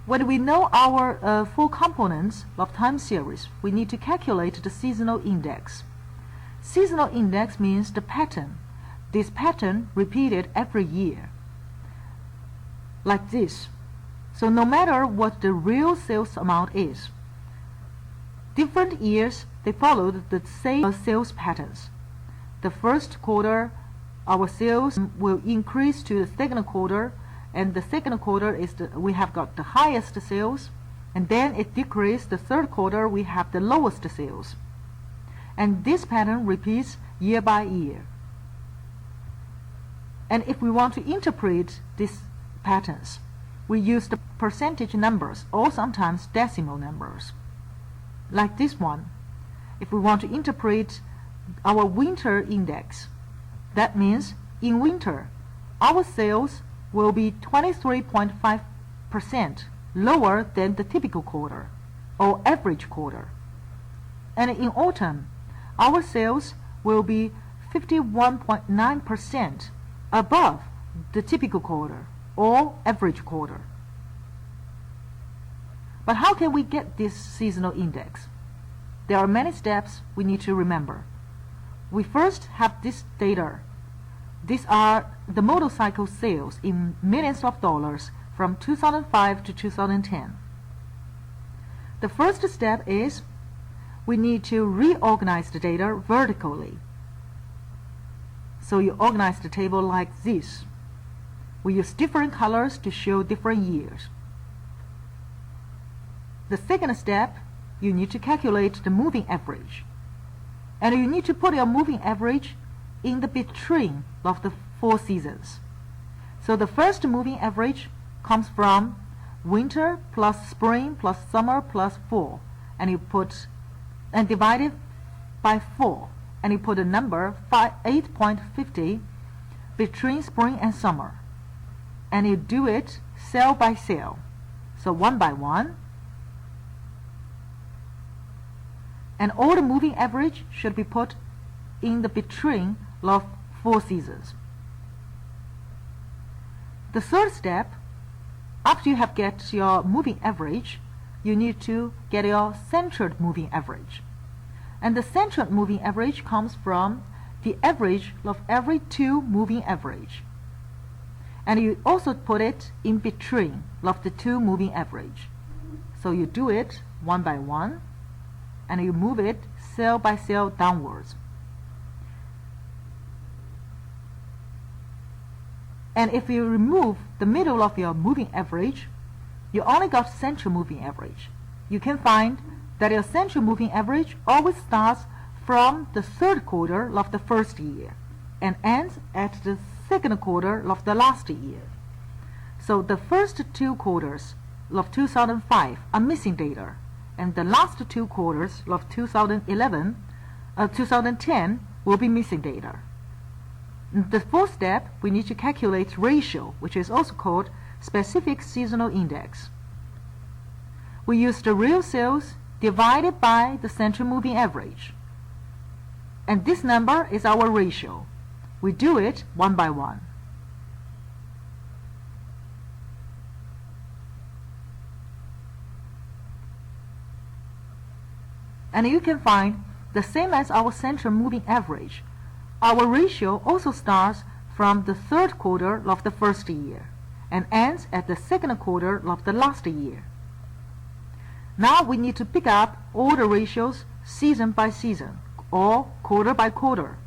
When we know our four components of time series, we need to calculate the seasonal index. Seasonal index means the pattern. This pattern repeated every year, like this. So no matter what the real sales amount is, different years they followed the same sales patterns. The first quarter, our sales will increase to the second quarter, and the second quarter is we have got the highest sales, and then it decreased. The third quarter we have the lowest sales, and this pattern repeats year by year. And if we want to interpret these patterns, we use the percentage numbers or sometimes decimal numbers, like this one. If we want to interpret our winter index, that means in winter our sales will be 23.5% lower than the typical quarter or average quarter. And in autumn, our sales will be 51.9% above the typical quarter or average quarter. But how can we get this seasonal index? There are many steps we need to remember. We first have this data. These are the motorcycle sales in millions of dollars from 2005 to 2010. The first step is we need to reorganize the data vertically. So you organize the table like this. We use different colors to show different years. The second step, you need to calculate the moving average. And you need to put your moving average in the between of the four seasons. So the first moving average comes from winter plus spring plus summer plus fall, and you put and divide it by 4, and you put a number 8.50 between spring and summer, and you do it cell by cell, so one by one, and all the moving average should be put in the between of 4 seasons. The third step, after you have get your moving average, you need to get your centered moving average. And the centered moving average comes from the average of every 2 moving average. And you also put it in between of the 2 moving average. So you do it one by one, and you move it cell by cell downwards. And if you remove the middle of your moving average, you only got central moving average. You can find that your central moving average always starts from the third quarter of the first year and ends at the second quarter of the last year. So the first 2 quarters of 2005 are missing data, and the last 2 quarters of 2010 will be missing data. The fourth step, we need to calculate ratio, which is also called specific seasonal index. We use the real sales divided by the central moving average, and this number is our ratio. We do it one by one. And you can find the same as our central moving average. Our ratio also starts from the third quarter of the first year and ends at the second quarter of the last year. Now we need to pick up all the ratios season by season or quarter by quarter.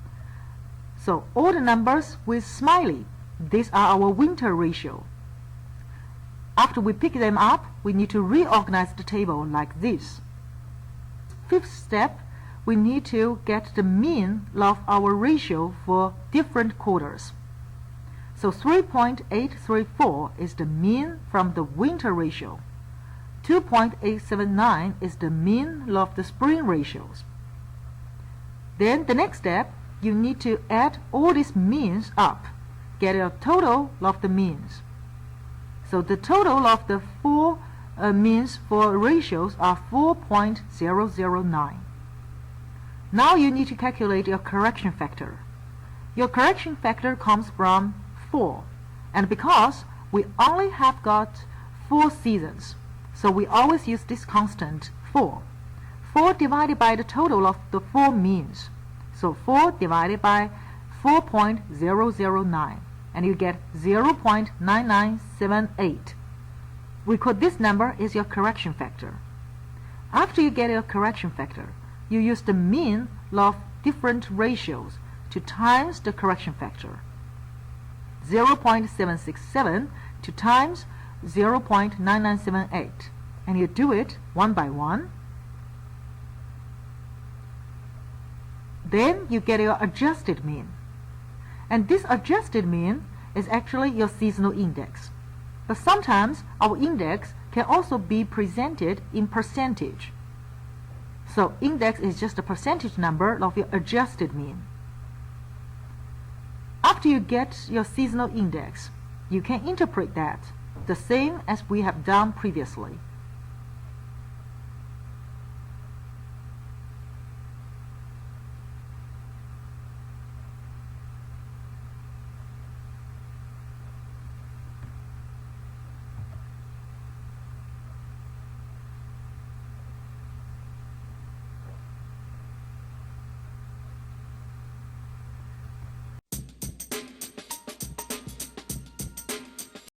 So all the numbers with smiley, these are our winter ratio. After we pick them up, we need to reorganize the table like this. Fifth step, we need to get the mean of our ratio for different quarters. So 3.834 is the mean from the winter ratio. 2.879 is the mean of the spring ratios. Then the next step, you need to add all these means up, get a total of the means. So the total of the 4 means for ratios are 4.009. Now you need to calculate your correction factor. Your correction factor comes from 4, and because we only have got 4 seasons, So we always use this constant 4. 4 divided by the total of the 4 means. So 4 divided by 4.009, and you get 0.9978. Record this number is your correction factor. After you get your correction factor, you use the mean of different ratios to times the correction factor. 0.767 to times 0.9978, and you do it one by one. Then you get your adjusted mean. And this adjusted mean is actually your seasonal index. But sometimes our index can also be presented in percentage. So index is just a percentage number of your adjusted mean. After you get your seasonal index, you can interpret that the same as we have done previously.